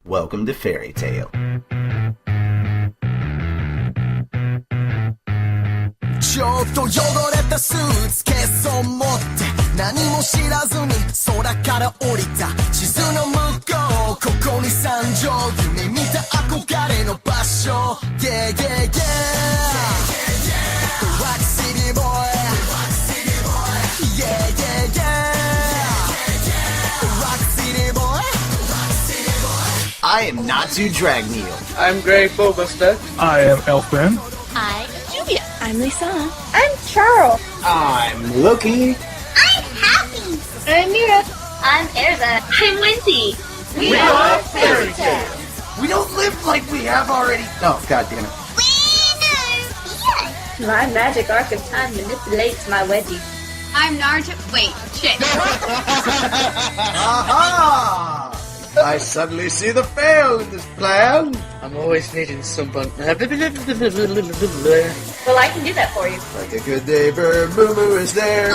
Welcome to Fairy Tale. ちょっと汚れたスーツケースを持って何も知らずに空から降りた地図の向こうここに山上夢見た憧れの場所 Yeah yeah yeah The Rock City Boy Yeah yeah yeah The Rock City Boy I am Natsu Dragneel. I'm Grey Bulbuster. I am Elfman. I'm Julia. I'm Lisa. I'm Charle. I'm Loki. I'm Happy. I'm Jura. I'm Erza. I'm Wendy. We are Fairy Tale. We don't live like we have already. Oh, God damn it. Yes. My magic arc of time manipulates my wedgie. I'm Naruto. Wait, shit. Aha! I suddenly see the fail in this plan. I'm always needing someone. Well, I can do that for you. Like a good neighbor, Moo Moo is there.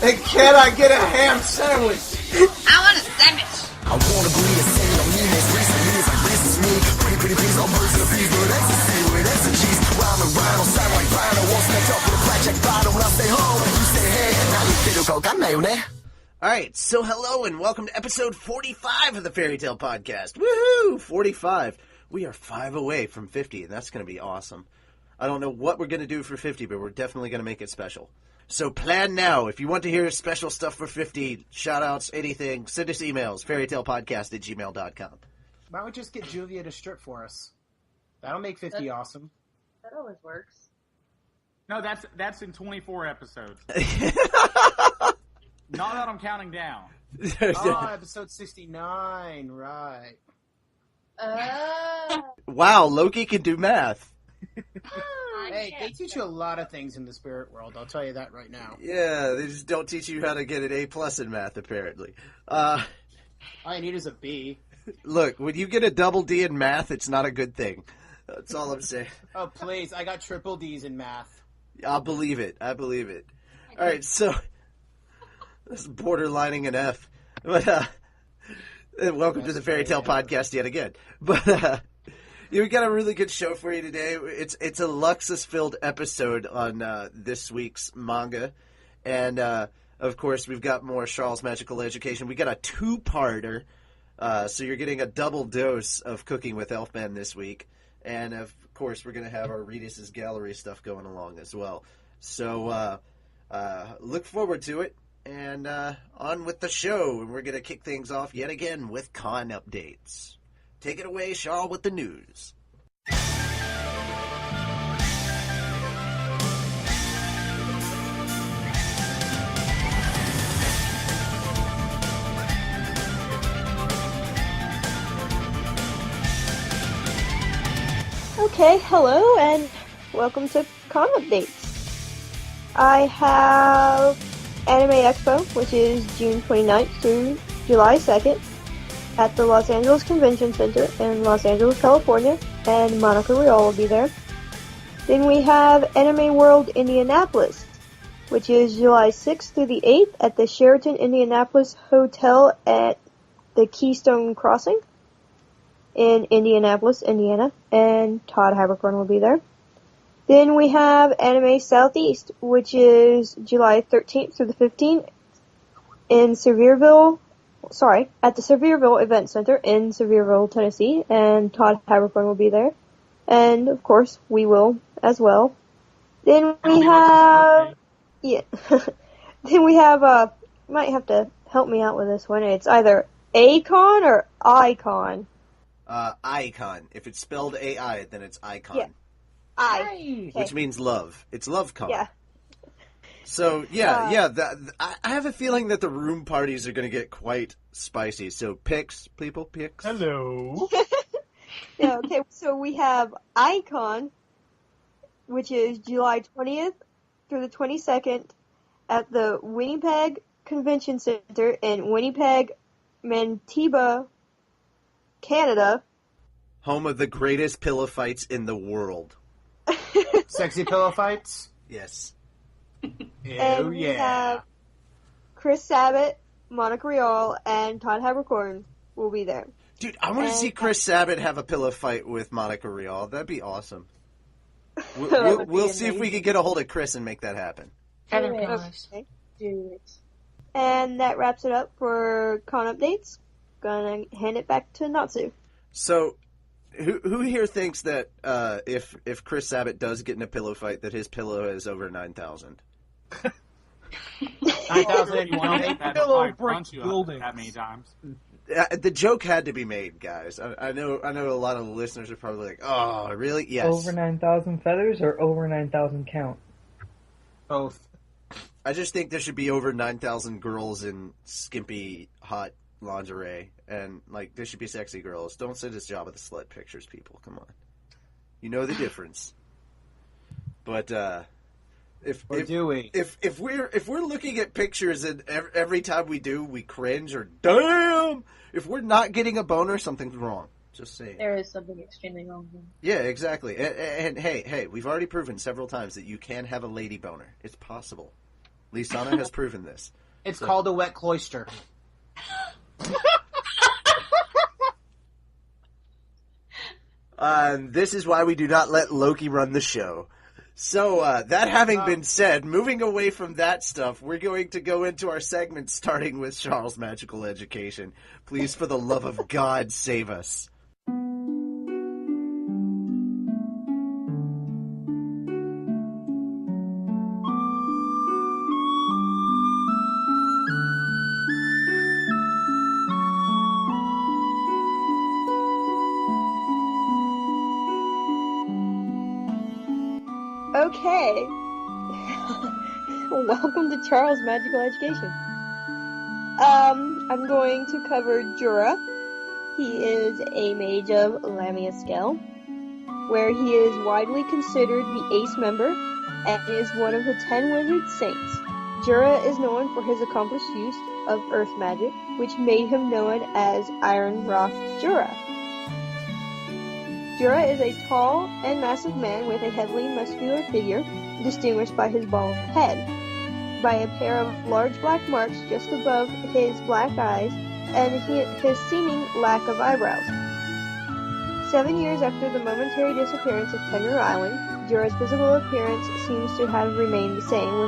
And can I get a ham sandwich? I want a sandwich. I wanna be a saint on emails recently it's like this is me pretty please all birds and the bees but ecstasy with SGs rhyme and rhyme sound like Rhino won't snatch up with a blackjack bottle when I stay home and you stay hey now you feel go got nailed it. Alright, so hello and welcome to episode 45 of the Fairy Tale Podcast. Woohoo! 45. We are 5 away from 50, and that's going to be awesome. I don't know what we're going to do for 50, but we're definitely going to make it special. So plan now. If you want to hear special stuff for 50, shout-outs, anything, send us emails, fairytalepodcast@gmail.com. Why don't we just get Julia to strip for us? That'll make 50 awesome. That always works. No, that's in 24 episodes. Not that I'm counting down. Oh, episode 69, right. Wow, Loki can do math. Hey, they teach you a lot of things in the spirit world, I'll tell you that right now. Yeah, they just don't teach you how to get an A+ in math, apparently. All I need is a B. Look, when you get a double D in math, it's not a good thing. That's all I'm saying. Oh, please, I got triple D's in math. I'll believe it. I believe it. All right, so this is borderlining an F. But welcome to the Fairy Tale Podcast yet again. But we got a really good show for you today. It's a Luxus-filled episode on this week's manga. And, of course, we've got more Charle's Magical Education. We got a two-parter. So you're getting a double dose of Cooking with Elfman this week. And, of course, we're going to have our Reedus Gallery stuff going along as well. So look forward to it. And on with the show. And we're going to kick things off yet again with con updates. Take it away, Charle, with the news. Okay, hello and welcome to Con Updates. I have Anime Expo, which is June 29th through July 2nd at the Los Angeles Convention Center in Los Angeles, California, and Monica Rial will be there. Then we have Anime World Indianapolis, which is July 6th through the 8th at the Sheraton Indianapolis Hotel at the Keystone Crossing in Indianapolis, Indiana, and Todd Habercorn will be there. Then we have Anime Southeast, which is July 13th through the 15th in at the Sevierville Event Center in Sevierville, Tennessee, and Todd Habercorn will be there. And, of course, we will as well. Then we have... Yeah. Then we have, you might have to help me out with this one. It's either A-Con or I-Con. Icon. If it's spelled A-I, then it's Icon. Yeah. Okay. Which means love. It's LoveCon. Yeah. So, I have a feeling that the room parties are going to get quite spicy. So, picks. Hello. Yeah, okay, so we have Icon, which is July 20th through the 22nd at the Winnipeg Convention Center in Winnipeg, Manitoba, Canada. Home of the greatest pillow fights in the world. Sexy pillow fights? Yes. And we have Chris Sabat, Monica Rial, and Todd Habercorn will be there. Dude, I want to see Chris Sabat have a pillow fight with Monica Rial. That'd be awesome. We'll see if we can get a hold of Chris and make that happen. Okay. Do it. And that wraps it up for con updates. Gonna hand it back to Natsu. So, who here thinks that if Chris Sabat does get in a pillow fight, that his pillow is over 9,000? 9,000. You want to make that fight punch you up that many times? The joke had to be made, guys. I know a lot of the listeners are probably like, "Oh, really?" Yes. Over 9,000 feathers or over 9,000 count? Both. I just think there should be over 9,000 girls in skimpy, hot lingerie, and like there should be sexy girls. Don't send us Jabba the Slut pictures, people. Come on, you know the difference. But if we're looking at pictures and every time we do we cringe or damn, if we're not getting a boner, something's wrong. Just saying. There is something extremely wrong here. Yeah, exactly. And hey, we've already proven several times that you can have a lady boner. It's possible. Lisana has proven this. It's called a wet cloister. This is why we do not let Loki run the show. So, that having been said, moving away from that stuff, we're going to go into our segment starting with Charles' Magical Education. Please, for the love of God, save us. Okay. Welcome to Charles' Magical Education. I'm going to cover Jura. He is a mage of Lamia Scale, where he is widely considered the ace member and is one of the 10 wizard saints. Jura is known for his accomplished use of earth magic, which made him known as Iron Rock Jura. Jura is a tall and massive man with a heavily muscular figure, distinguished by his bald head, by a pair of large black marks just above his black eyes, and his seeming lack of eyebrows. 7 years after the momentary disappearance of Tenru Island, Jura's physical appearance seems to have remained the same,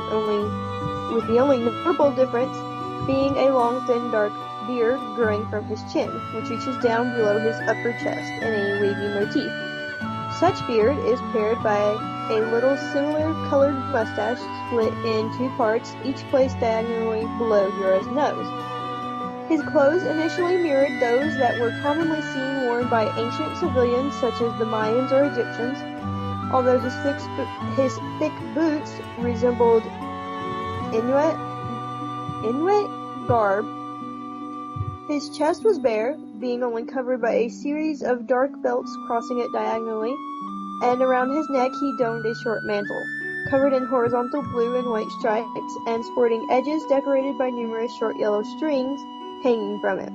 with the only notable difference being a long, thin, dark beard growing from his chin, which reaches down below his upper chest in a wavy motif. Such beard is paired by a little similar colored mustache split in 2 parts, each placed diagonally below Jura's nose. His clothes initially mirrored those that were commonly seen worn by ancient civilians such as the Mayans or Egyptians, although his thick boots resembled Inuit garb. His chest was bare, being only covered by a series of dark belts crossing it diagonally, and around his neck he donned a short mantle, covered in horizontal blue and white stripes, and sporting edges decorated by numerous short yellow strings hanging from it.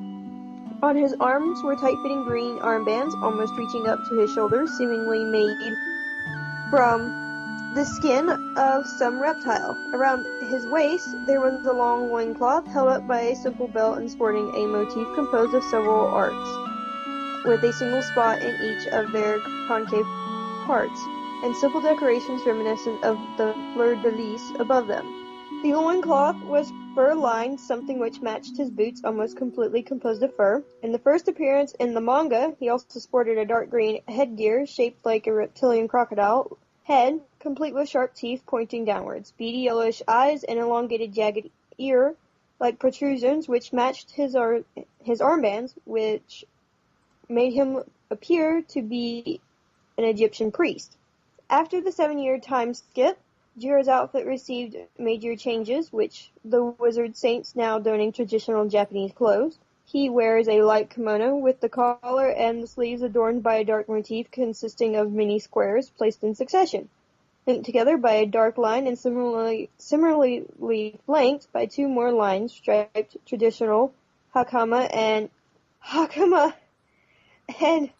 On his arms were tight-fitting green armbands, almost reaching up to his shoulders, seemingly made from the skin of some reptile. Around his waist there was a long loincloth held up by a simple belt and sporting a motif composed of several arcs, with a single spot in each of their concave parts, and simple decorations reminiscent of the fleur-de-lis above them. The loincloth was fur-lined, something which matched his boots, almost completely composed of fur. In the first appearance in the manga, he also sported a dark green headgear shaped like a reptilian crocodile head, complete with sharp teeth pointing downwards, beady yellowish eyes, and elongated jagged ear-like protrusions which matched his armbands, which made him appear to be an Egyptian priest. After the 7-year time skip, Jura's outfit received major changes, which the wizard saints now donning traditional Japanese clothes. He wears a light kimono with the collar and the sleeves adorned by a dark motif consisting of many squares placed in succession, linked together by a dark line and similarly flanked by 2 more lines, striped traditional hakama and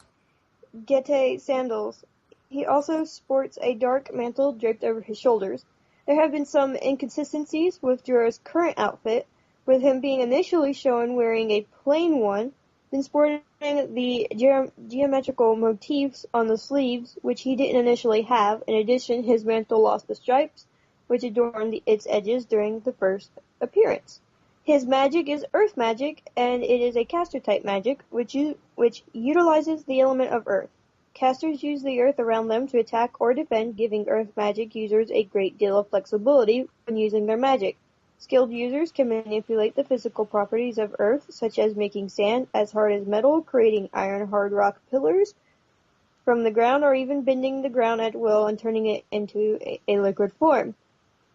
gete sandals. He also sports a dark mantle draped over his shoulders. There have been some inconsistencies with Jura's current outfit, with him being initially shown wearing a plain one, then sporting the geometrical motifs on the sleeves, which he didn't initially have. In addition, his mantle lost the stripes, which adorned its edges during the first appearance. His magic is earth magic, and it is a caster-type magic, which utilizes the element of earth. Casters use the earth around them to attack or defend, giving earth magic users a great deal of flexibility when using their magic. Skilled users can manipulate the physical properties of earth, such as making sand as hard as metal, creating iron-hard rock pillars from the ground, or even bending the ground at will and turning it into a liquid form.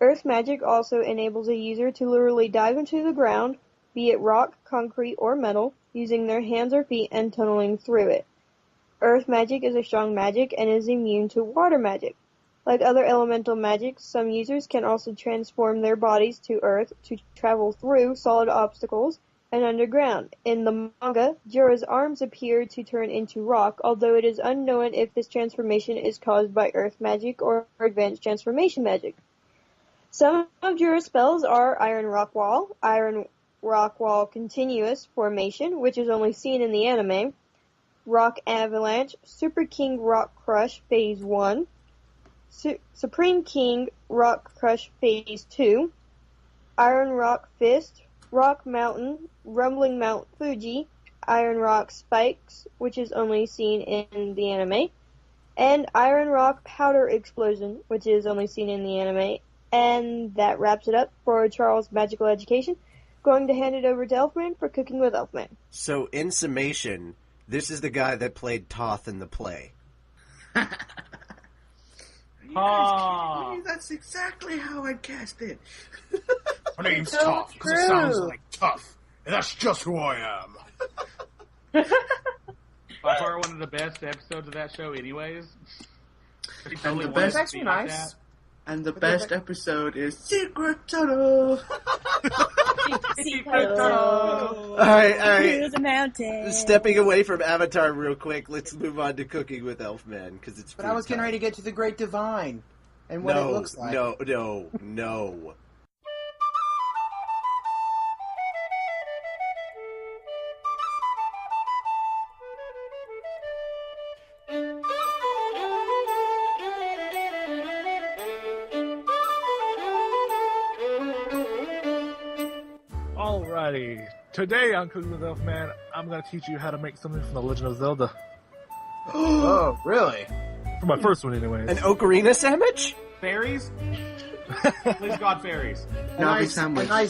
Earth magic also enables a user to literally dive into the ground, be it rock, concrete, or metal, using their hands or feet and tunneling through it. Earth magic is a strong magic and is immune to water magic. Like other elemental magics, some users can also transform their bodies to earth to travel through solid obstacles and underground. In the manga, Jura's arms appear to turn into rock, although it is unknown if this transformation is caused by earth magic or advanced transformation magic. Some of Jura's spells are Iron Rock Wall Continuous Formation, which is only seen in the anime, Rock Avalanche, Super King Rock Crush Phase 1, Supreme King Rock Crush Phase 2, Iron Rock Fist, Rock Mountain, Rumbling Mount Fuji, Iron Rock Spikes, which is only seen in the anime, and Iron Rock Powder Explosion, which is only seen in the anime. And that wraps it up for Charles' Magical Education. Going to hand it over to Elfman for Cooking with Elfman. So, in summation, this is the guy that played Toth in the play. That's exactly how I cast it. My name's Tough, because it sounds like tough. And that's just who I am. By far one of the best episodes of that show anyways. And the best, actually nice. And the best episode is Secret Tunnel. Secret Tunnel. All right. Through the mountain. Stepping away from Avatar real quick, let's move on to Cooking with Elfman, because it's But I was getting ready to get to the Great Divine and what it looks like. No. Alrighty. Today on Cooking with Elfman, I'm going to teach you how to make something from The Legend of Zelda. Oh, really? For my first one, anyways. An ocarina sandwich? Fairies? Please God, fairies. A nice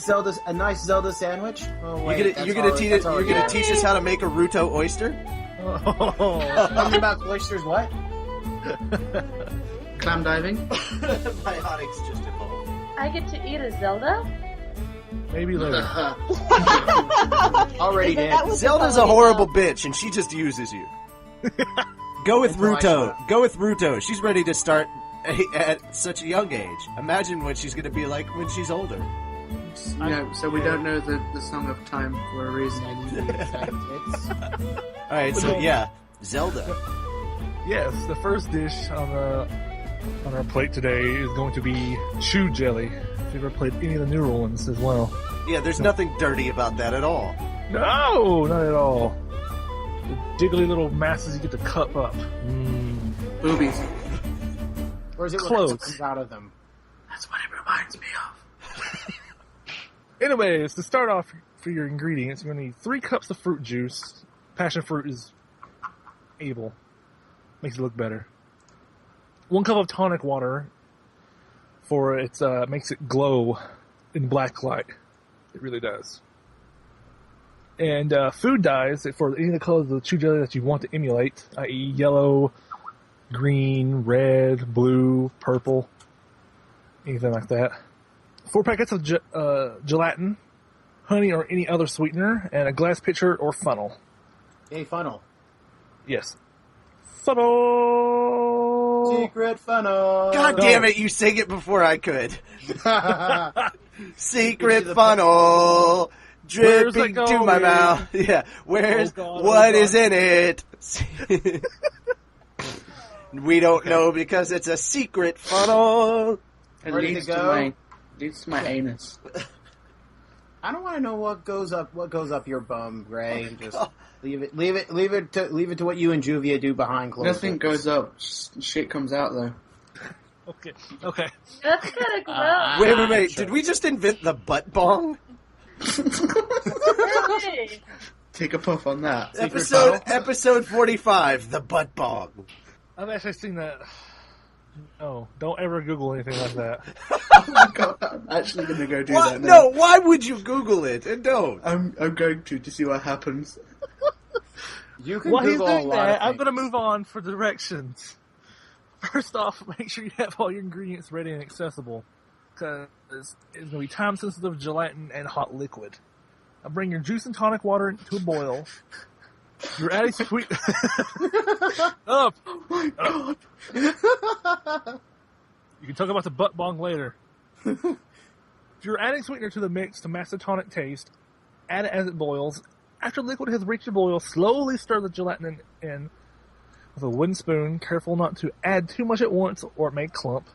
Zelda sandwich. Oh, wait, you're gonna teach us how to make a Ruto oyster? Talking about oysters, what? Clam diving. Biotics just evolved. I get to eat a Zelda? Maybe later. Already did. Zelda's a horrible bitch, and she just uses you. Go with Ruto. Go with Ruto. She's ready to start at such a young age. Imagine what she's going to be like when she's older. Yeah, so we don't know the Song of Time for a reason. Alright, so yeah, Zelda. Yes, the first dish on our plate today is going to be Chu Jelly. If you've ever played any of the newer ones as well. Yeah, there's nothing dirty about that at all. No, not at all. The jiggly little masses you get to cup up. Boobies. Or is it Close. what comes out of them? That's what it reminds me of. Anyways, to start off for your ingredients, you're going to need 3 cups of fruit juice. Passion fruit is able. Makes it look better. 1 cup of tonic water for it makes it glow in black light. It really does. And food dyes for any of the colors of the Chu Jelly that you want to emulate, i.e. yellow, green, red, blue, purple, anything like that. 4 packets of gelatin, honey or any other sweetener, and a glass pitcher or funnel. A funnel. Yes. Funnel! Secret funnel! God damn it, you sang it before I could. Secret funnel! Dripping to my mouth. Yeah, what is in it? We don't know because it's a secret funnel. It Ready leads to go? leads to my anus. I don't want to know what goes up your bum, Gray. Just leave it to what you and Juvia do behind closed Nothing doors. goes up. Shit comes out though. Okay. That's kind of gross. Wait. Did we just invent the butt bong? Really? Take a puff on that. Episode 45, the butt bong. I've actually seen that. No, don't ever Google anything like that. Oh my god, I'm actually going to go do that now. No, why would you Google it? And don't. I'm going to see what happens. You can While he's Google a doing lot that, of I'm things. going to move on for directions. First off, make sure you have all your ingredients ready and accessible, because it's going to be time-sensitive gelatin and hot liquid. Now bring your juice and tonic water to a boil. You're adding sweet... Up! Oh my god! You can talk about the butt bong later. If you're adding sweetener to the mix to match the tonic taste, add it as it boils. After the liquid has reached a boil, slowly stir the gelatin in with a wooden spoon, careful not to add too much at once or it may clump.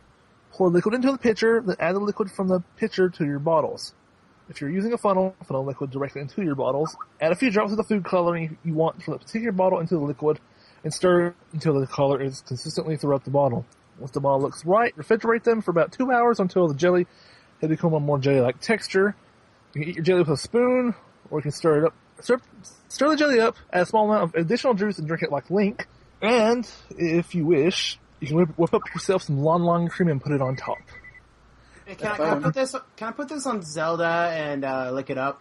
Pour liquid into the pitcher, then add the liquid from the pitcher to your bottles. If you're using a funnel liquid directly into your bottles. Add a few drops of the food coloring you want from the particular bottle into the liquid, and stir until the color is consistently throughout the bottle. Once the bottle looks right, refrigerate them for about 2 hours until the jelly has become a more jelly-like texture. You can eat your jelly with a spoon, or you can stir it up. Stir the jelly up, add a small amount of additional juice, and drink it like Link. And, if you wish, you can whip up yourself some Lon cream and put it on top. Hey, can I put this on Zelda and lick it up?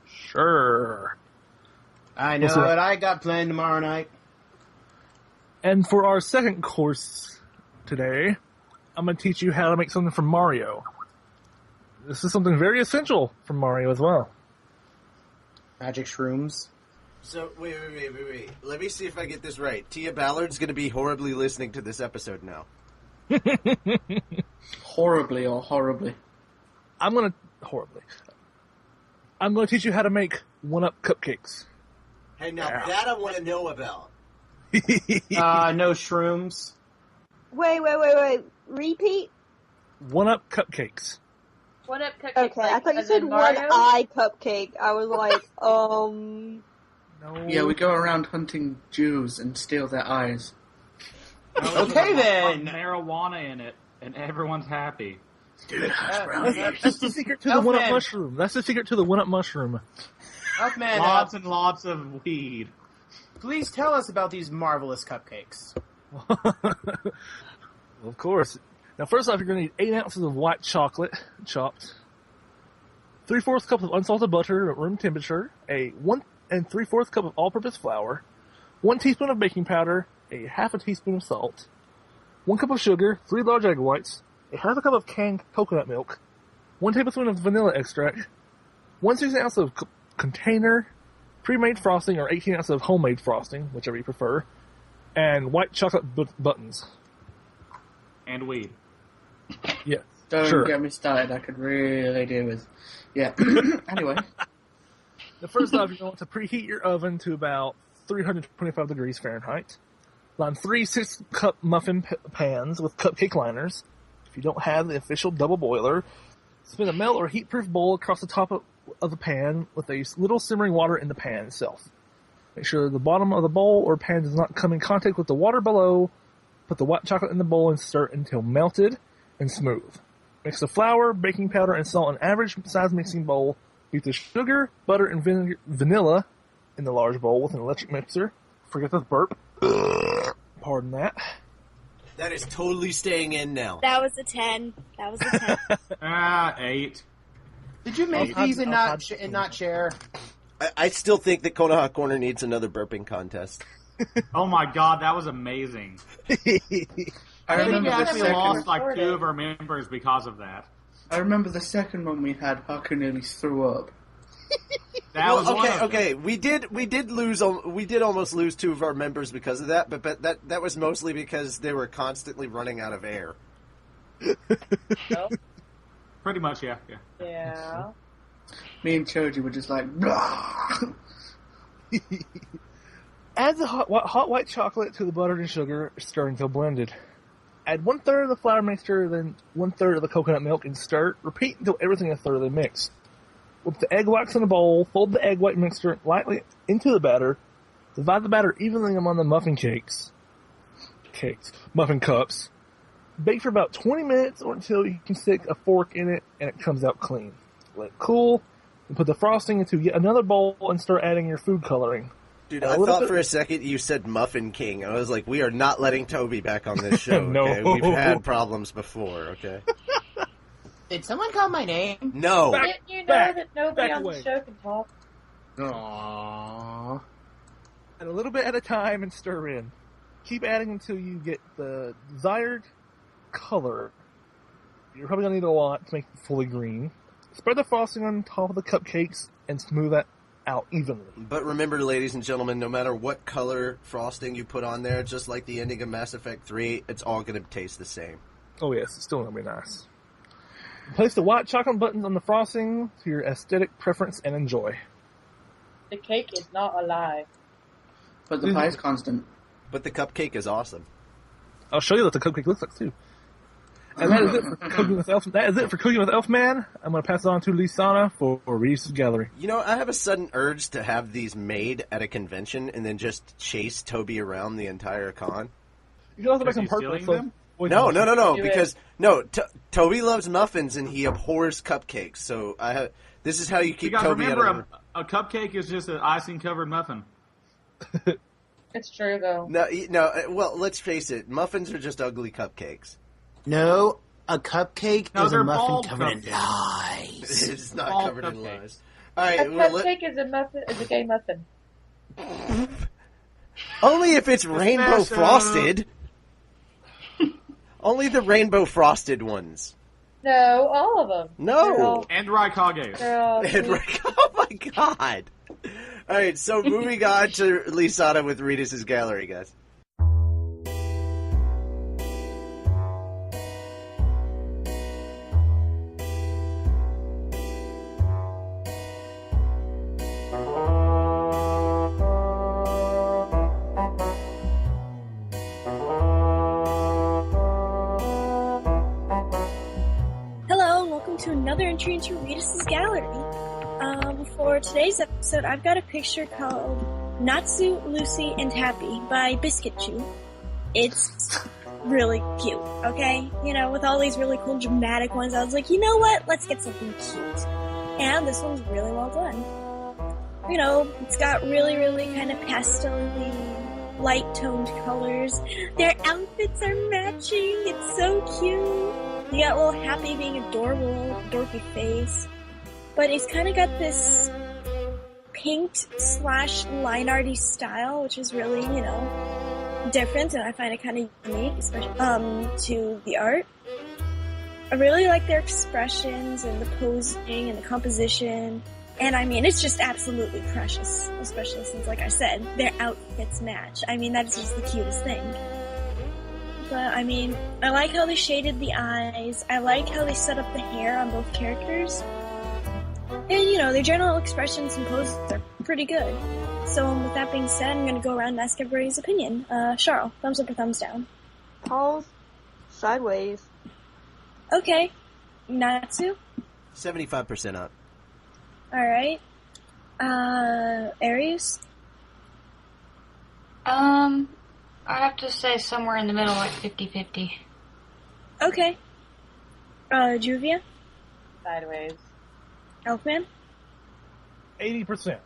Sure. I know what I got planned tomorrow night. And for our second course today, I'm going to teach you how to make something from Mario. This is something very essential from Mario as well. Magic shrooms. So, wait. Let me see if I get this right. Tia Ballard's going to be horribly listening to this episode now. Horribly or horribly? I'm going to teach you how to make one-up cupcakes. Hey, now that I want to know about. No shrooms. Wait. Repeat? One-up cupcakes. One up cupcake. Okay, I thought you said one-eye cupcake. I was like, No. Yeah, we go around hunting Jews and steal their eyes. Okay, then. Marijuana in it, and everyone's happy. Dude, That's the secret to the one-up mushroom. That's the secret to the one-up mushroom. Elfman, Lots and lots of weed. please tell us about these marvelous cupcakes. Of course. Now, first off, you're going to need 8 ounces of white chocolate, chopped, 3/4 cup of unsalted butter at room temperature, a 1 3/4 cup of all-purpose flour, 1 teaspoon of baking powder, a half a teaspoon of salt, 1 cup of sugar, 3 large egg whites, a half a cup of canned coconut milk, 1 tablespoon of vanilla extract, 1/6 ounce of container, pre-made frosting or 18 ounces of homemade frosting, whichever you prefer, and white chocolate buttons. And weed. Yes. Don't get me started. I could really do with... Yeah. Anyway. The first off, you're going to preheat your oven to about 325 degrees Fahrenheit. Line 3 6-cup muffin pans with cupcake liners. If you don't have the official double boiler, spin a melt or heat-proof bowl across the top of the pan with a little simmering water in the pan itself. Make sure the bottom of the bowl or pan does not come in contact with the water below. Put the white chocolate in the bowl and stir until melted and smooth. Mix the flour, baking powder, and salt in an average-sized mixing bowl. Beat the sugar, butter, and vanilla in the large bowl with an electric mixer. Forget the burp. Pardon that. That is totally staying in now. That was a 10. 8. Did you make these and not share? I still think that Konoha Corner needs another burping contest. Oh my god, that was amazing. I remember we the actually second... lost like 2 of our members because of that. I remember the second one we had, Haku nearly threw up. That was one of okay. We did almost lose 2 of our members because of that, but that was mostly because they were constantly running out of air. Pretty much, yeah. Yeah. Me and Choji were just like... Add the hot white chocolate to the butter and sugar, stir until blended. Add 1/3 of the flour mixture, then 1/3 of the coconut milk, and stir. Repeat until everything is thoroughly mixed. Whip the egg whites in a bowl, fold the egg white mixture lightly into the batter, divide the batter evenly among the muffin muffin cups. Bake for about 20 minutes or until you can stick a fork in it and it comes out clean. Let it cool, and put the frosting into yet another bowl and start adding your food coloring. Dude, I thought for a second you said Muffin King. I was like, we are not letting Toby back on this show, No. okay? We've had problems before, okay? Did someone call my name? No. Didn't you know that nobody on the show can talk? Aww. And a little bit at a time and stir in. Keep adding until you get the desired color. You're probably going to need a lot to make it fully green. Spread the frosting on top of the cupcakes and smooth that out evenly. But remember, ladies and gentlemen, no matter what color frosting you put on there, just like the ending of Mass Effect 3, it's all going to taste the same. Oh yes, it's still going to be nice. Place the white chocolate buttons on the frosting to your aesthetic preference and enjoy. The cake is not alive. But the pie is constant. But the cupcake is awesome. I'll show you what the cupcake looks like too. And that is it for Cooking with Elfman. That is it for Cooking with Elfman. I'm going to pass it on to Lisana for Reedus Gallery. You know, I have a sudden urge to have these made at a convention and then just chase Toby around the entire con. You can also make them purple. No. Because Toby loves muffins and he abhors cupcakes. So this is how you keep Toby out of remember, a cupcake is just an icing covered muffin. It's true though. No. Well, let's face it. Muffins are just ugly cupcakes. No, a cupcake is a muffin covered in lies. It's not covered in lies. All right, A cupcake is a gay muffin. Only if it's rainbow frosted. Only the rainbow frosted ones. No, all of them. No. And Raikage. Oh my god. All right, so moving on to Lisana with Reedus' Gallery, guys. To another entry into Reedus' Gallery. For today's episode, I've got a picture called Natsu, Lucy, and Happy by Biscuit Chew. It's really cute, okay? You know, with all these really cool dramatic ones, I was like, you know what? Let's get something cute. And this one's really well done. You know, it's got really, really kind of pastel-y, light-toned colors. Their outfits are matching. It's so cute. You got little Happy being adorable, dorky face. But he's kind of got this paint/line arty style, which is really, you know, different, and I find it kind of unique, especially to the art. I really like their expressions and the posing and the composition. And I mean, it's just absolutely precious, especially since, like I said, their outfits match. I mean, that's just the cutest thing. But, I mean, I like how they shaded the eyes. I like how they set up the hair on both characters. And, you know, their general expressions and poses are pretty good. So, with that being said, I'm going to go around and ask everybody's opinion. Charle, thumbs up or thumbs down? Paul's sideways. Okay. Natsu? 75% up. Alright. Aries? I'd have to say somewhere in the middle, like 50-50. Okay. Juvia? Sideways. Elfman? 80%.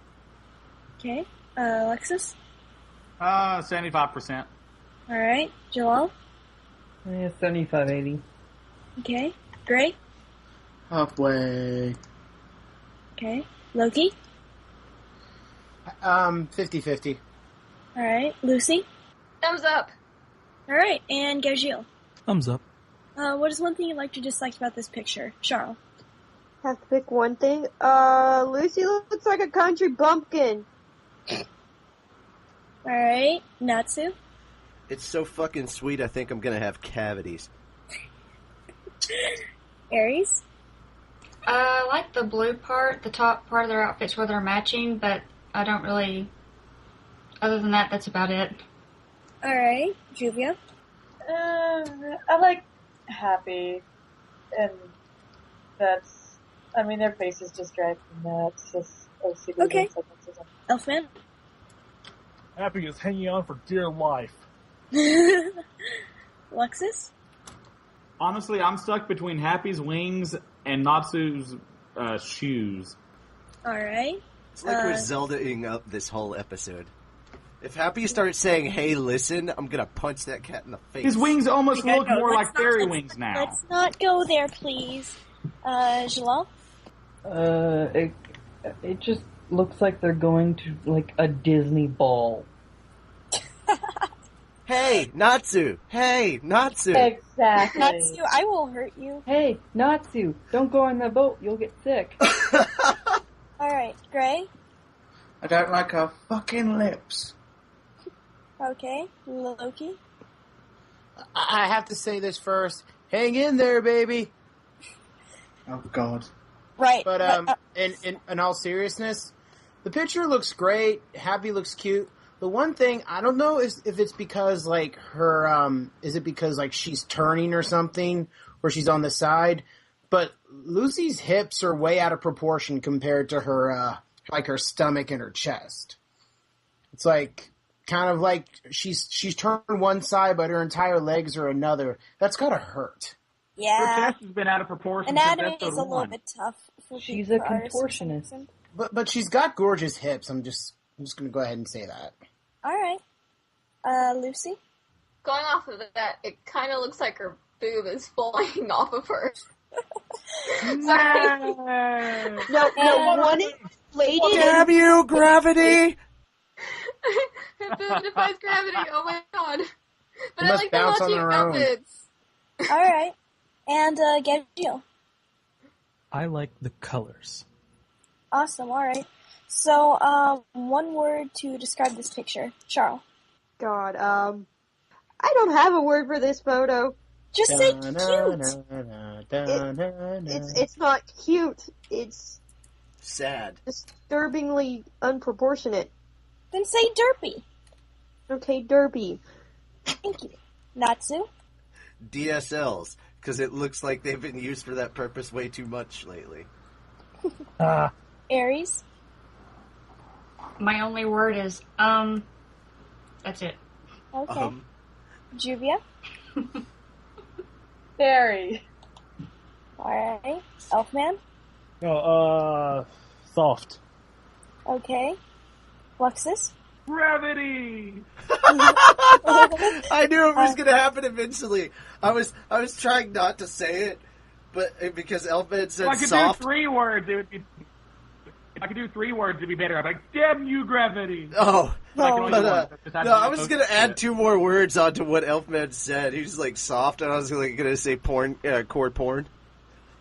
Okay. Luxus? 75%. Alright. Jalal? 75-80. Okay. Gray? Halfway. Okay. Loki? 50-50. Alright. Lucy? Thumbs up. Alright. And Gajil? Thumbs up. What is one thing you liked or disliked about this picture? Charle? Have to pick one thing. Lucy looks like a country bumpkin. Alright. Natsu? It's so fucking sweet, I think I'm gonna have cavities. Aries? I like the blue part, the top part of their outfits where they're matching, but I don't really... Other than that, that's about it. Alright. Juvia? I like Happy, and that's I mean, their faces just drive me nuts. Just OCD. Okay. Elfman? Happy is hanging on for dear life. Luxus? Honestly, I'm stuck between Happy's wings and Natsu's shoes. Alright. It's like we're Zelda-ing up this whole episode. If Happy starts saying, hey, listen, I'm gonna punch that cat in the face. His wings almost look more Let's like fairy wings now. Let's not go there, please. Jalal? It just looks like they're going to, like, a Disney ball. Hey, Natsu! Hey, Natsu! Exactly. Natsu, I will hurt you. Hey, Natsu, don't go on the boat, you'll get sick. Alright, Gray? I don't like her fucking lips. Okay, Loki? I have to say this first. Hang in there, baby. Oh, God. Right. But in all seriousness, the picture looks great. Happy looks cute. The one thing I don't know is if it's because like her is it because like she's turning or something, or she's on the side. But Lucy's hips are way out of proportion compared to her like her stomach and her chest. It's like kind of like she's turned one side, but her entire legs are another. That's gotta hurt. Her Yeah. chest has been out of proportion Anatomy since is a episode little 1. bit tough for She's people a for artists for some contortionist. reason. But she's got gorgeous hips. I'm just gonna go ahead and say that. Alright. Lucy? Going off of that, it kind of looks like her boob is falling off of her. Sorry. No, one lady. Damn you, gravity! Her boob defies gravity. Oh my god. But They I must like the bounce on matching their own. outfits. Alright. And, Gabriel. I like the colors. Awesome, alright. So, one word to describe this picture. Charle. God, I don't have a word for this photo. Just say cute! It's not cute. It's Sad. disturbingly unproportionate. Then say derpy. Okay, derpy. Thank you. Natsu? DSLs, because it looks like they've been used for that purpose way too much lately. Aries? My only word is, that's it. Okay. Juvia? Fairy. Alright. Elfman? No, soft. Okay. Luxus? Gravity! I knew it was going to happen eventually. I was trying not to say it, but because Elfman said If I could soft. do 3 words, it would be... If I could do 3 words, it'd be better. I'd be like, damn you, gravity! Oh, But I can only but, do one. Just have no, to I do was those going to add two. 2 more words onto what Elfman said. He was like soft, and I was like going to say porn, chord porn.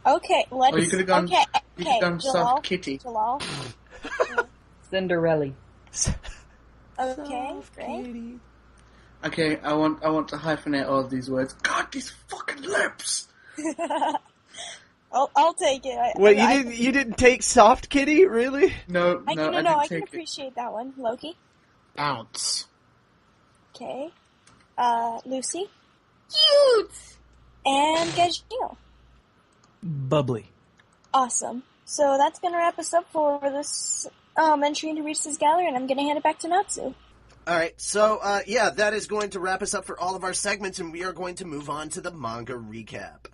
Okay, let's... Oh, you could have gone. Okay, You could have gone Jalal? soft kitty. Jalal? Cinderella. Okay, great. Okay, I want to hyphenate all of these words. God, these fucking lips. I'll take it. Wait, you didn't take soft kitty, really? No, I can take it. appreciate that one. Loki? Bounce. Okay. Lucy? Cute! And Gabriel. Bubbly. Awesome. So that's going to wrap us up for this entry into Reedus Gallery, and I'm going to hand it back to Natsu. All right, so, yeah, that is going to wrap us up for all of our segments, and we are going to move on to the manga recap.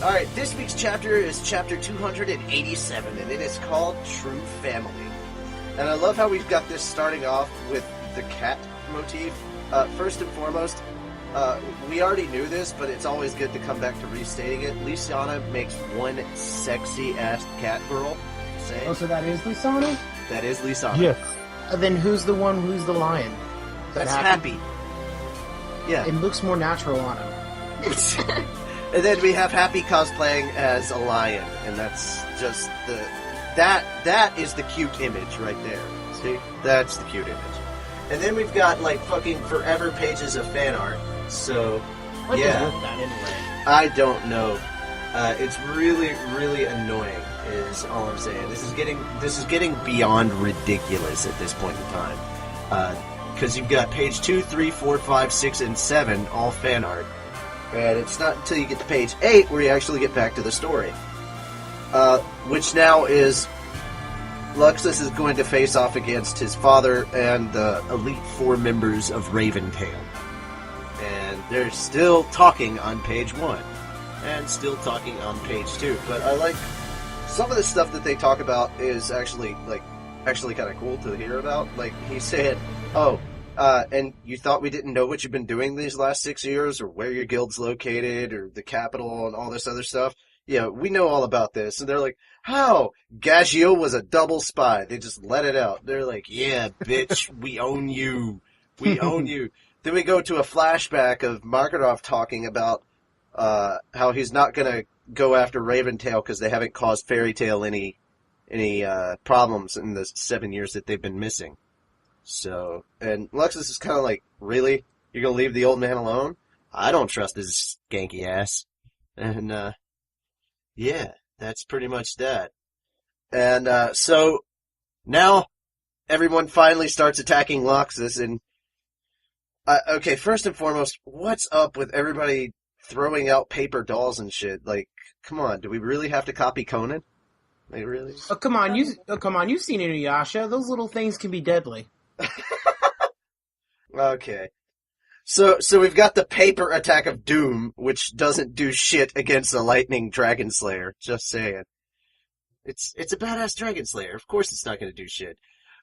All right, this week's chapter is chapter 287, and it is called True Family. And I love how we've got this starting off with the cat motif. First and foremost, we already knew this, but it's always good to come back to restating it. Lysiana makes one sexy-ass cat girl. Say. Oh, so that is Lisana? That is Lysiana. Yes. Then who's the lion? Is that That's Happy. Yeah. It looks more natural on him. And then we have Happy cosplaying as a lion, and that's just that is the cute image right there. See? That's the cute image. And then we've got, like, fucking forever pages of fan art. So, What yeah. is with that anyway? I don't know. It's really, really annoying. Is all I'm saying. This is getting beyond ridiculous at this point in time. Because you've got page 2, 3, 4, 5, 6, and 7 all fan art. And it's not until you get to page 8 where you actually get back to the story. Which now is Luxus is going to face off against his father and the elite 4 members of Raventail. And they're still talking on page 1. And still talking on page 2. But I like some of the stuff that they talk about is actually kind of cool to hear about. Like, he said, and you thought we didn't know what you've been doing these last 6 years, or where your guild's located, or the capital, and all this other stuff? Yeah, we know all about this. And they're like, how? Gaggio was a double spy. They just let it out. They're like, yeah, bitch, we own you. We own you. Then we go to a flashback of Markarov talking about how he's not going to go after Raventail because they haven't caused Fairy Tail any problems in the 7 years that they've been missing. So, and Luxus is kind of like, really? You're going to leave the old man alone? I don't trust his skanky ass. And, yeah, that's pretty much that. And, so, now, everyone finally starts attacking Laxus, and, okay, first and foremost, what's up with everybody throwing out paper dolls and shit? Like, come on, do we really have to copy Conan? Like, really? Oh, come on, you've seen Inuyasha. Those little things can be deadly. Okay. So we've got the paper attack of doom, which doesn't do shit against a lightning dragon slayer. Just saying. It's a badass dragon slayer. Of course it's not going to do shit.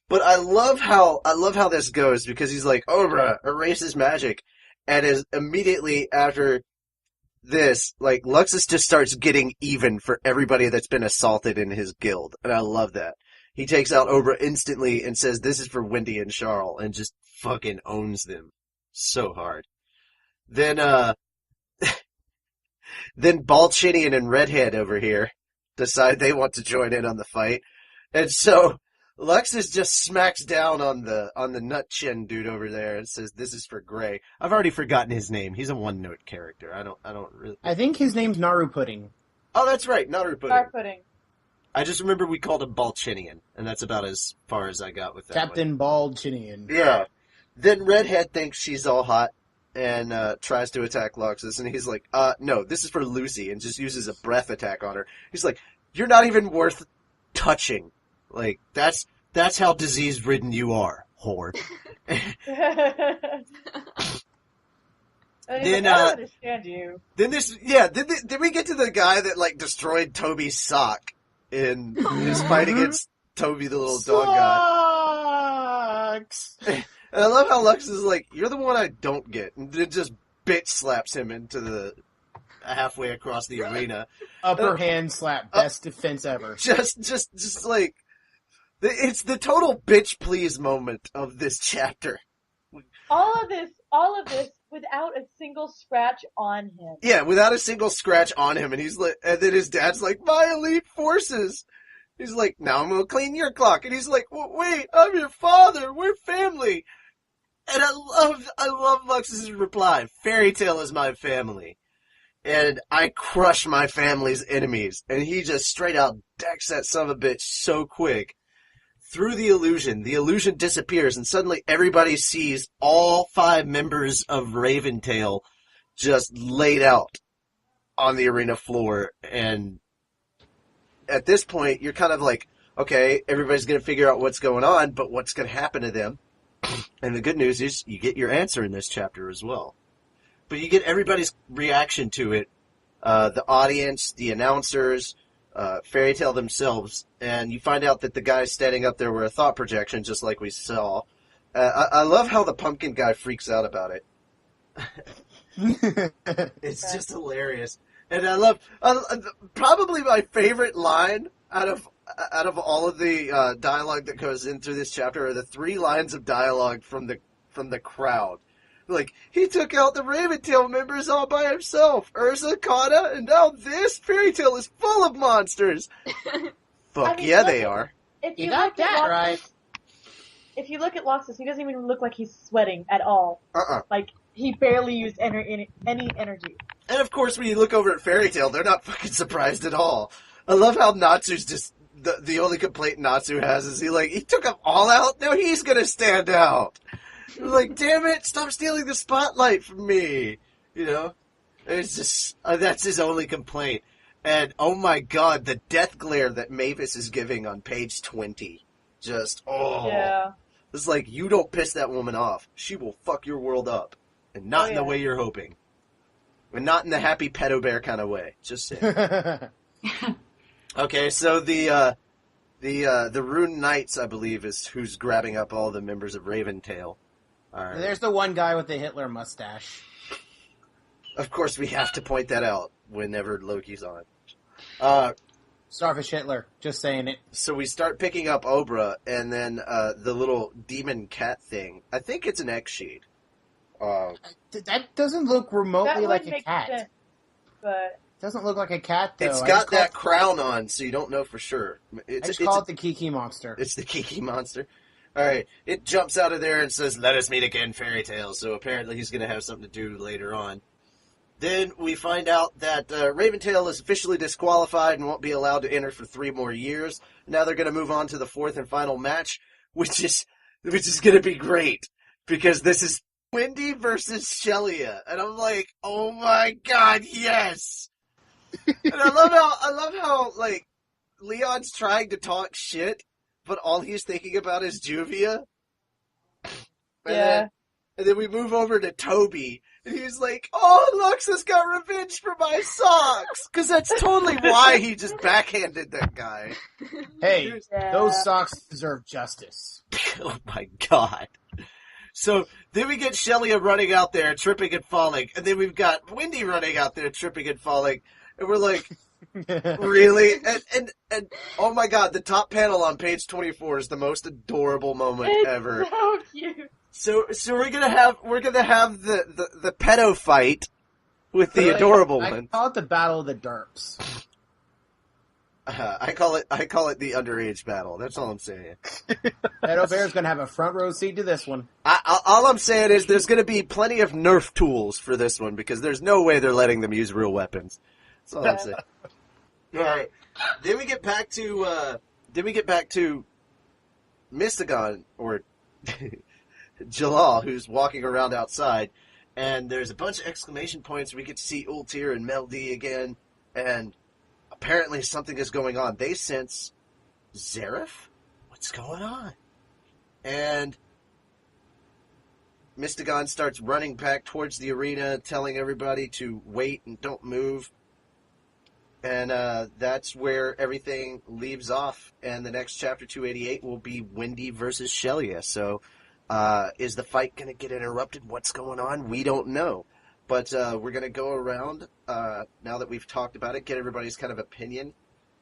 But I love how this goes, because he's like, Obra, erase his magic. And is immediately after this, like, Luxus just starts getting even for everybody that's been assaulted in his guild. And I love that. He takes out Obra instantly and says, this is for Wendy and Charle, and just fucking owns them so hard. Then Balchinian and Redhead over here decide they want to join in on the fight. And so Luxus just smacks down on the nut chin dude over there and says, this is for Gray. I've already forgotten his name. He's a one-note character. I don't really... I think his name's Naru Pudding. Oh, that's right, Naru Pudding. Naru Pudding. I just remember we called him Balchinian, and that's about as far as I got with that Captain Balchinian. Yeah. Then Redhead thinks she's all hot and tries to attack Luxus, and he's like, no, this is for Lucy, and just uses a breath attack on her. He's like, you're not even worth touching. Like, that's how disease-ridden you are, whore. I don't understand you. Then we get to the guy that, like, destroyed Toby's sock in his fight against Toby, the little dog guy. And I love how Lux is like, you're the one I don't get. And then just bitch slaps him into the halfway across the arena. Upper hand slap. Best defense ever. Just like, it's the total bitch please moment of this chapter. All of this without a single scratch on him. Yeah, without a single scratch on him. And he's like, and then his dad's like, my elite forces. He's like, now I'm gonna clean your clock. And he's like, well, wait, I'm your father. We're family. And I love Luxus's reply. Fairy Tail is my family. And I crush my family's enemies. And he just straight out decks that son of a bitch so quick. Through the illusion disappears, and suddenly everybody sees all 5 members of Raventail just laid out on the arena floor. And at this point, you're kind of like, okay, everybody's going to figure out what's going on, but what's going to happen to them? And the good news is you get your answer in this chapter as well. But you get everybody's reaction to it, the audience, the announcers, Fairy Tail themselves, and you find out that the guys standing up there were a thought projection, just like we saw. I love how the pumpkin guy freaks out about it. It's just hilarious. And I love probably my favorite line out of all of the dialogue that goes into this chapter are the 3 lines of dialogue from the crowd. Like, he took out the Raventail members all by himself. Ursa, Kana, and now this Fairy Tail is full of monsters. Fuck, they are. If you got that right. If you look at Laxus, he doesn't even look like he's sweating at all. Like, he barely used any energy. And of course, when you look over at Fairy Tail, they're not fucking surprised at all. I love how Natsu's just the only complaint Natsu has is he took them all out. Now he's gonna stand out. Like, damn it! Stop stealing the spotlight from me. You know, it's just that's his only complaint. And oh my god, the death glare that Mavis is giving on page 20. Just, Yeah. It's like, you don't piss that woman off. She will fuck your world up. And not in the way you're hoping. And not in the happy pedo bear kind of way. Just saying. Okay, so the Rune Knights, I believe, is who's grabbing up all the members of Raventail. There's the one guy with the Hitler mustache. Of course, we have to point that out whenever Loki's on. Starfish Hitler, just saying it. So we start picking up Obra, and then the little demon cat thing. I think it's an X-Sheet. That doesn't look remotely like a cat. Sense, but doesn't look like a cat, though. It's got that crown on, so you don't know for sure. I just call it the Kiki Monster. It's the Kiki Monster. All right, it jumps out of there and says, "Let us meet again, Fairy Tale." So apparently he's going to have something to do later on. Then we find out that Raventail is officially disqualified and won't be allowed to enter for 3 more years. Now they're going to move on to the 4th and final match, which is going to be great because this is Wendy versus Shelia, and I'm like, oh my god, yes! And I love how like Leon's trying to talk shit, but all he's thinking about is Juvia. And then we move over to Toby. And he's like, oh, Luxus got revenge for my socks! Because that's totally why he just backhanded that guy. Hey, those socks deserve justice. Oh my god. So, then we get Shelia running out there, tripping and falling. And then we've got Wendy running out there, tripping and falling. And we're like, really? And oh my god, the top panel on page 24 is the most adorable moment ever. So cute. So we're gonna have the pedo fight with the adorable one. I call it the Battle of the Derps. I call it the underage battle. That's all I'm saying. Pedo Bear's gonna have a front row seat to this one. All I'm saying is there's gonna be plenty of Nerf tools for this one because there's no way they're letting them use real weapons. That's all I'm saying. All right. Then we get back to Mystagon or Jalal, who's walking around outside, and there's a bunch of exclamation points. We get to see Ultir and Mel D again, and apparently something is going on. They sense Zareth? What's going on? And Mystagon starts running back towards the arena, telling everybody to wait and don't move. And that's where everything leaves off, and the next chapter, 288, will be Wendy versus Shelia. So is the fight going to get interrupted? What's going on? We don't know. But we're going to go around, now that we've talked about it, get everybody's kind of opinion,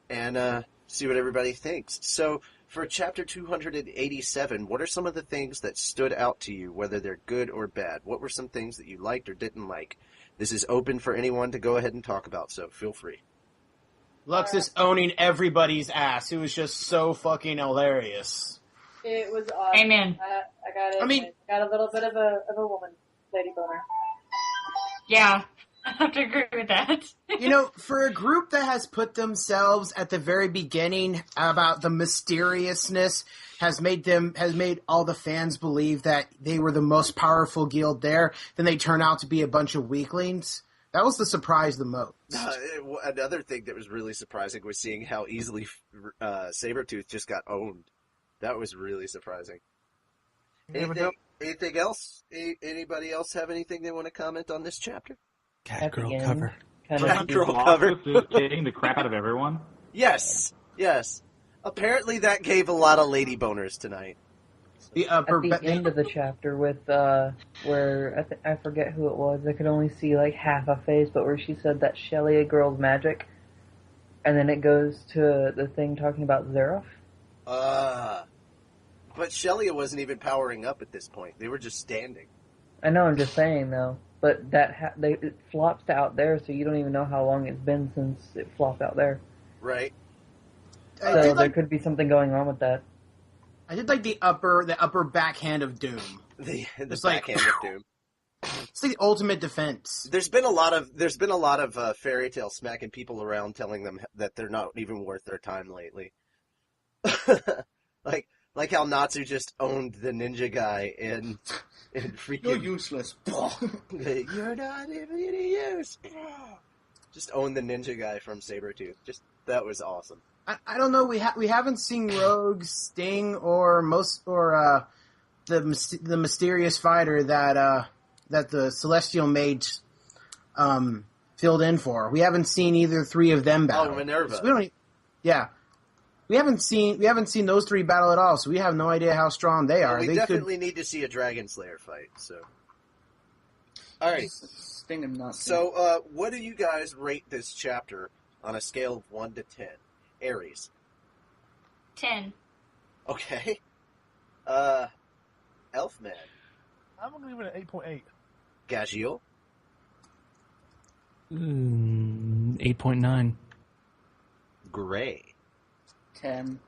and see what everybody thinks. So for chapter 287, what are some of the things that stood out to you, whether they're good or bad? What were some things that you liked or didn't like? This is open for anyone to go ahead and talk about, so feel free. Luxus owning everybody's ass. It was just so fucking hilarious. It was awesome. Amen. I got a little bit of a woman, lady boner. Yeah, I have to agree with that. You know, for a group that has put themselves at the very beginning about the mysteriousness, has made all the fans believe that they were the most powerful guild there, then they turn out to be a bunch of weaklings. That was the surprise the most. Another thing that was really surprising was seeing how easily Sabretooth just got owned. That was really surprising. Anything else? Anybody else have anything they want to comment on this chapter? Catgirl cover. Catgirl cover. Kicking the crap out of everyone? Yes. Apparently that gave a lot of lady boners tonight. At the end of the chapter with, where, I forget who it was, I could only see like half a face, but where she said that Shelia girl's magic, and then it goes to the thing talking about Zareth. But Shelia wasn't even powering up at this point. They were just standing. I know, I'm just saying though, but it flops to out there, so you don't even know how long it's been since it flopped out there. Right. So there could be something going on with that. I did like the upper backhand of Doom. The backhand of Doom. It's the ultimate defense. There's been a lot of fairy tale smacking people around, telling them that they're not even worth their time lately. like how Natsu just owned the ninja guy in freaking. You're useless. You're not even any use. Just owned the ninja guy from Sabretooth. That was awesome. I don't know. We haven't seen Rogue, Sting, or the mysterious fighter that the Celestial Mage filled in for. We haven't seen either three of them battle. Oh, Minerva. So we haven't seen those three battle at all. So we have no idea how strong they are. Well, we they definitely need to see a Dragon Slayer fight. So, all right. Sting and not. So, what do you guys rate this chapter on a scale of 1 to 10? Aries. 10. Okay. Elfman. I'm going to give it an 8.8. Gagiel. 8.9. Gray. 10.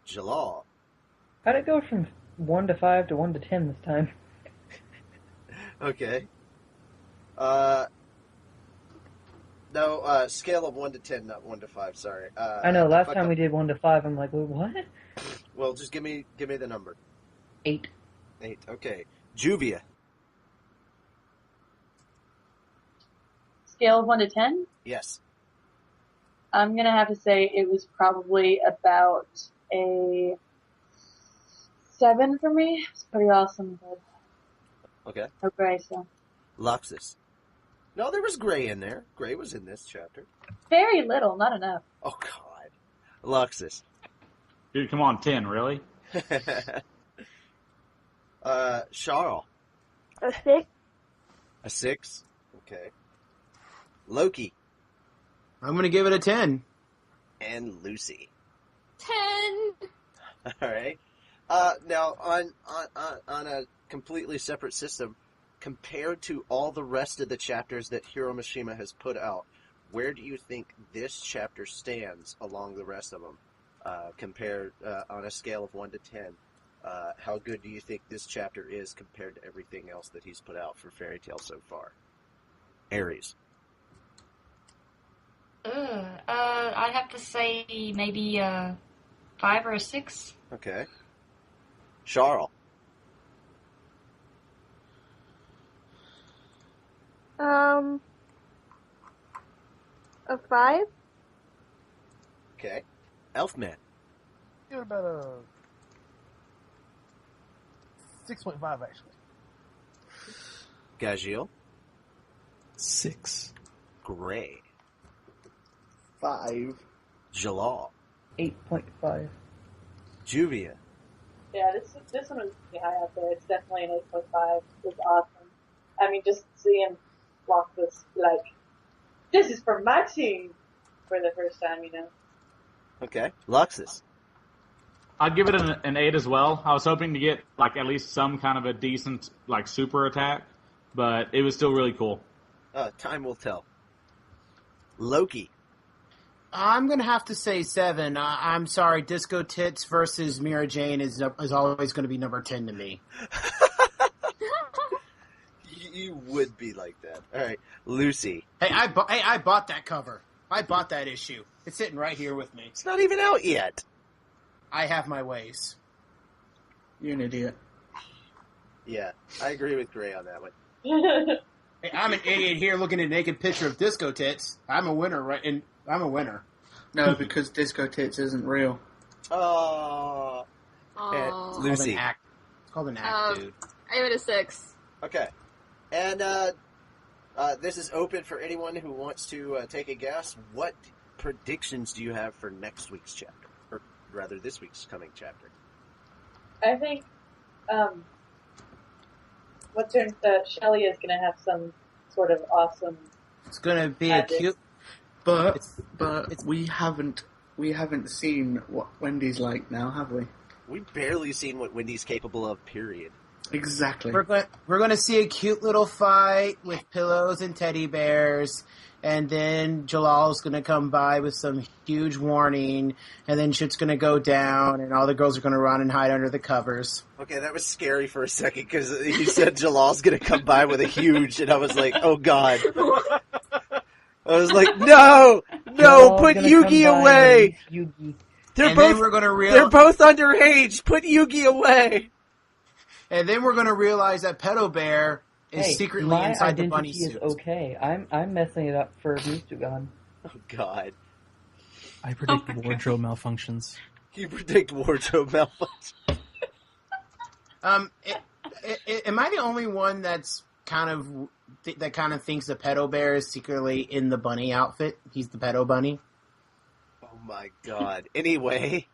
Jalal. How'd it go from 1 to 5 to 1 to 10 this time? Okay. No, scale of 1 to 10, not 1 to 5, sorry. I know, last time we did 1 to 5, I'm like, what? Well, just give me the number. 8. 8, okay. Juvia. Scale of 1 to 10? Yes. I'm gonna have to say it was probably about a 7 for me. It's pretty awesome, but Okay. no gray, so. Luxus. No, there was Gray in there. Gray was in this chapter. Very little, not enough. Oh, God. Luxus. Dude, come on, 10, really? Charle. A 6. A 6? Okay. Loki. I'm going to give it a 10. And Lucy. 10. All right. Now, on a completely separate system, compared to all the rest of the chapters that Hiro Mishima has put out, where do you think this chapter stands along the rest of them? Compared on a scale of 1 to 10, how good do you think this chapter is compared to everything else that he's put out for Fairy Tail so far? Aries. I'd have to say maybe a 5 or a 6. Okay. Charle. A 5. Okay. Elfman. Give it about a 6.5, actually. Gagiel. 6. Gray. 5. Jalal. 8.5. Juvia. Yeah, this one was pretty high up there. It's definitely an 8.5. It's awesome. I mean, just seeing walk this, like, this is for my team for the first time, you know. Okay. Luxus. I'd give it an 8 as well. I was hoping to get like at least some kind of a decent like super attack, but it was still really cool. Time will tell. Loki. I'm going to have to say 7. I'm sorry, Disco Tits versus Mira Jane is always going to be number 10 to me. You would be like that. All right. Lucy. Hey, I bought that cover. I bought that issue. It's sitting right here with me. It's not even out yet. I have my ways. You're an idiot. Yeah, I agree with Gray on that one. Hey, I'm an idiot here looking at a naked picture of Disco Tits. I'm a winner, right? And I'm a winner. No, because Disco Tits isn't real. Oh. Lucy. It's called an act, dude. I give it a 6. Okay. And this is open for anyone who wants to take a guess. What predictions do you have for next week's chapter? Or rather, this week's coming chapter? I think, Shelly is going to have some sort of awesome. It's going to be a cute. But we haven't seen what Wendy's like now, have we? We've barely seen what Wendy's capable of, period. Exactly. We're going to see a cute little fight with pillows and teddy bears, and then Jalal's gonna come by with some huge warning, and then shit's gonna go down, and all the girls are gonna run and hide under the covers. Okay, that was scary for a second because you said Jalal's gonna come by with a huge, and I was like, oh god. I was like, no, put Yugi away. They're both underage. Put Yugi away. And then we're gonna realize that Pedo Bear is secretly inside the bunny suit. My identity is okay. I'm messing it up for Misugan. Oh god. I predict wardrobe malfunctions. You predict wardrobe malfunctions. Am I the only one that's kind of thinks the Pedo Bear is secretly in the bunny outfit? He's the Pedo Bunny. Oh my god. Anyway,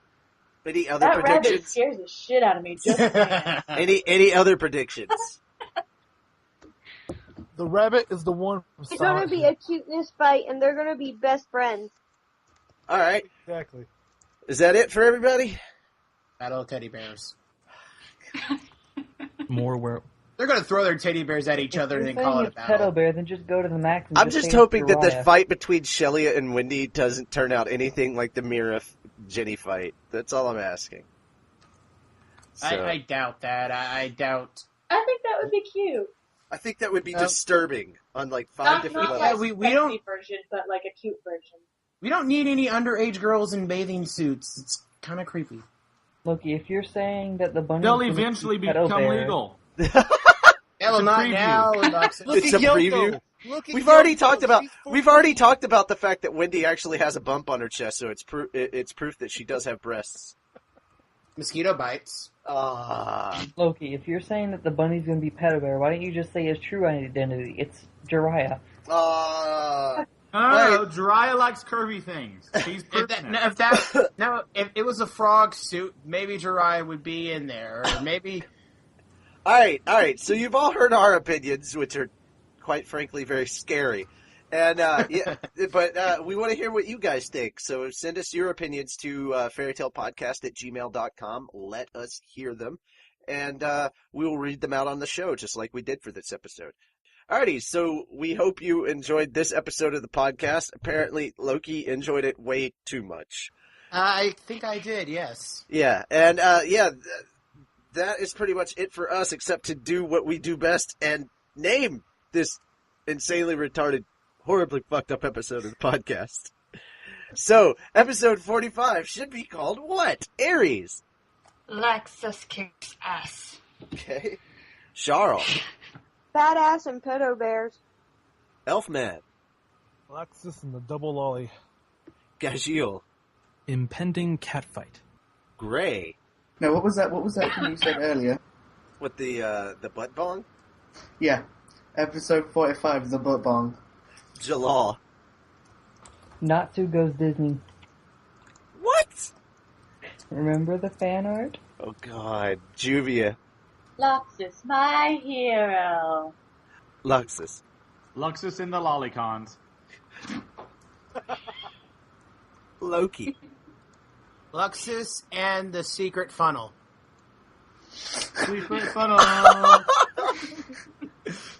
any other that predictions? Rabbit scares the shit out of me. Just any other predictions? The rabbit is the one. It's going to be a cuteness fight, and they're going to be best friends. All right. Exactly. Is that it for everybody? Battle of teddy bears. More where they're going to throw their teddy bears at each other and then call it a battle. Pedo Bear, then just go to the max. And I'm just hoping that the fight between Shelly and Wendy doesn't turn out anything like the Mira Jenny fight. That's all I'm asking. So. I doubt that. I doubt. I think that would be cute. I think that would be disturbing on like 5 different levels. Not like a sexy version, but like a cute version. We don't need any underage girls in bathing suits. It's kind of creepy. Loki, if you're saying that the bunny they'll eventually become legal. Hell, not now. It's a preview. We've already talked about the fact that Wendy actually has a bump on her chest, so it's proof that she does have breasts. Mosquito bites. Loki, if you're saying that the bunny's going to be Pedo Bear, why don't you just say his true identity? It's Jiraiya. No, Jura likes curvy things. She's if it was a frog suit, maybe Jura would be in there, or maybe. All right. So you've all heard our opinions, which are, quite frankly, very scary, and but we want to hear what you guys think. So send us your opinions to fairytalepodcast@gmail.com. Let us hear them, and we will read them out on the show, just like we did for this episode. Alrighty, so we hope you enjoyed this episode of the podcast. Apparently, Loki enjoyed it way too much. I think I did, yes. Yeah, and that is pretty much it for us, except to do what we do best and name this insanely retarded, horribly fucked up episode of the podcast. So, episode 45 should be called what? Aries. Laxus kicks ass. Okay. Charle. Badass and Pedo Bears. Elfman. Laxus and the double lolly. Gajil. Impending catfight. Gray. No, what was that thing you said earlier? What, the butt bong? Yeah. Episode 45, the butt bong. Jalal. Natsu goes Disney. What? Remember the fan art? Oh god. Juvia. Luxus, my hero. Luxus. Luxus in the lolicons. Loki. Luxus and the secret funnel. Secret funnel.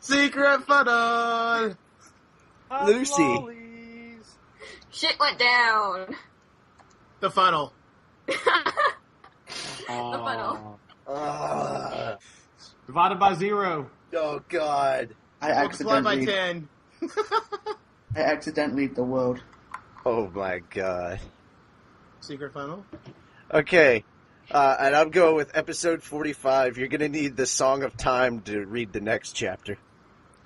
Secret funnel. Lucy. Shit went down. The funnel. The funnel. Divided by 0. Oh god. I accidentally. By 10. I accidentally the world. Oh my god. Secret funnel. Okay. And I'm going with episode 45. You're going to need the Song of Time to read the next chapter.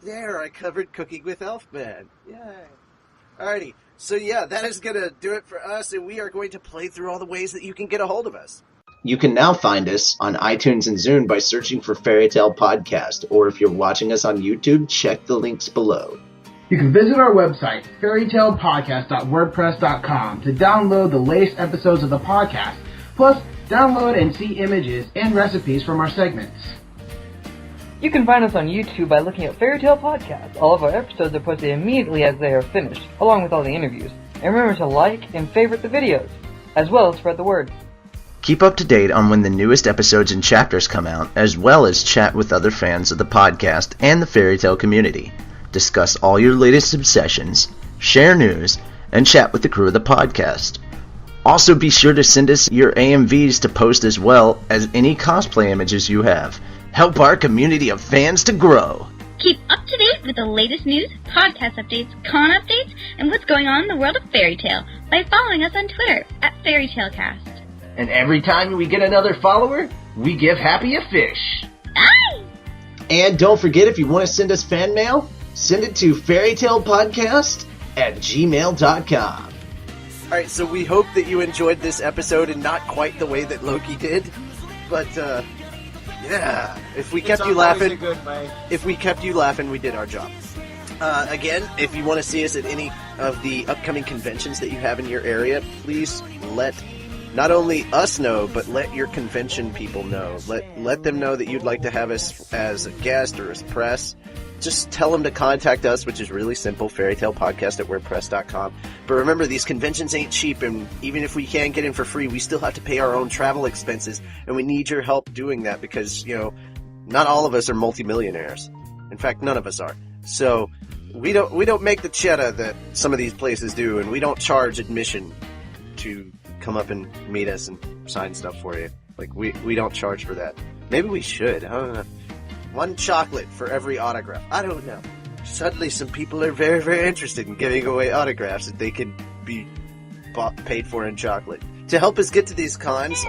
There, I covered Cooking with Elfman. Yay. Alrighty. So yeah, that is going to do it for us, and we are going to play through all the ways that you can get a hold of us. You can now find us on iTunes and Zune by searching for Fairy Tale Podcast, or if you're watching us on YouTube, check the links below. You can visit our website, fairytalepodcast.wordpress.com, to download the latest episodes of the podcast, plus download and see images and recipes from our segments. You can find us on YouTube by looking at Fairy Tale Podcast. All of our episodes are posted immediately as they are finished, along with all the interviews. And remember to like and favorite the videos, as well as spread the word. Keep up to date on when the newest episodes and chapters come out, as well as chat with other fans of the podcast and the Fairy Tale community. Discuss all your latest obsessions, share news, and chat with the crew of the podcast. Also, be sure to send us your AMVs to post as well as any cosplay images you have. Help our community of fans to grow. Keep up to date with the latest news, podcast updates, con updates, and what's going on in the world of Fairy Tail by following us on Twitter at FairyTaleCast. And every time we get another follower, we give Happy a fish. Nice! And don't forget, if you want to send us fan mail, send it to fairytalepodcast@gmail.com. Alright, so we hope that you enjoyed this episode, and not quite the way that Loki did, but, yeah, if we kept you laughing, we did our job. Again, if you want to see us at any of the upcoming conventions that you have in your area, please let not only us know, but let your convention people know. Let them know that you'd like to have us as a guest or as press. Just tell them to contact us, which is really simple, fairytalepodcast@wordpress.com. But remember, these conventions ain't cheap, and even if we can get in for free, we still have to pay our own travel expenses, and we need your help doing that because, not all of us are multimillionaires. In fact, none of us are. So, we don't make the cheddar that some of these places do, and we don't charge admission to come up and meet us and sign stuff for you. Like, we don't charge for that. Maybe we should. I don't know. 1 chocolate for every autograph. I don't know. Suddenly some people are very, very interested in giving away autographs that they can be paid for in chocolate. To help us get to these cons,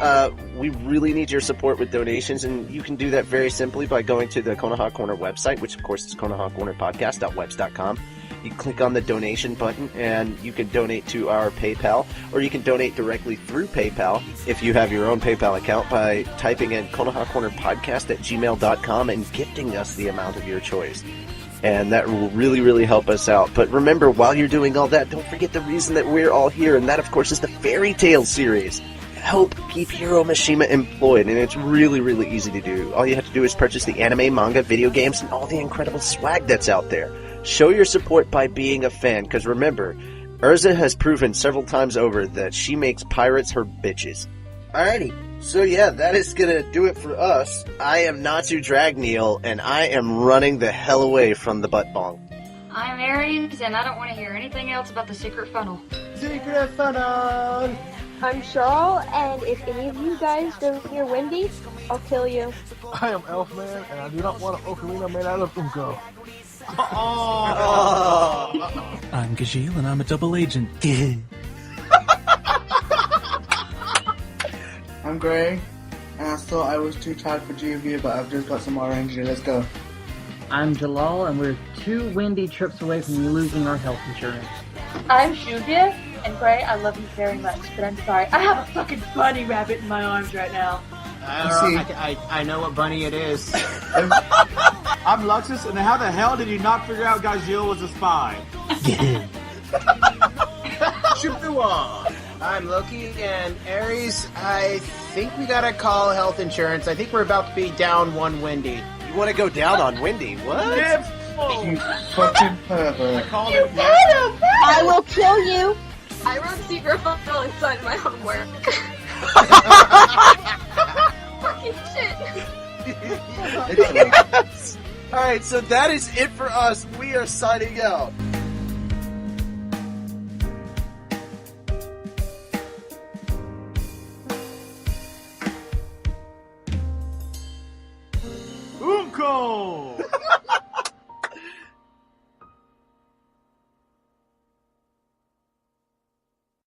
we really need your support with donations, and you can do that very simply by going to the Konoha Corner website, which of course is konohacornerpodcast.webs.com. You click on the donation button and you can donate to our PayPal, or you can donate directly through PayPal if you have your own PayPal account by typing in konohacornerpodcast@gmail.com and gifting us the amount of your choice. And that will really, really help us out. But remember, while you're doing all that, don't forget the reason that we're all here, and that, of course, is the Fairy Tail series. Help keep Hiro Mishima employed, and it's really, really easy to do. All you have to do is purchase the anime, manga, video games, and all the incredible swag that's out there. Show your support by being a fan, because remember, Urza has proven several times over that she makes pirates her bitches. Alrighty, so yeah, that is gonna do it for us. I am Natsu Dragneel, and I am running the hell away from the butt bong. I'm Aries, and I don't want to hear anything else about the secret funnel. Secret funnel! I'm Charle, and if any of you guys go near Wendy, I'll kill you. I am Elfman, and I do not want an ocarina made out of Unko. I'm Gajil, and I'm a double agent. I'm Gray, and I thought I was too tired for GV, but I've just got some orange. Let's go. I'm Jalal, and we're 2 windy trips away from losing our health insurance. I'm Shugia, and Gray, I love you very much, but I'm sorry. I have a fucking bunny rabbit in my arms right now. I know what bunny it is. I'm Luxus, and how the hell did you not figure out Gajil was a spy? Shubua! I'm Loki, and Aries, I think we gotta call health insurance. I think we're about to be down 1 windy. You want to go down on Wendy? What? You fucking pervert. I will kill you. I wrote secret funnel inside my homework. Fucking shit. Yes. Alright, so that is it for us. We are signing out. Unko!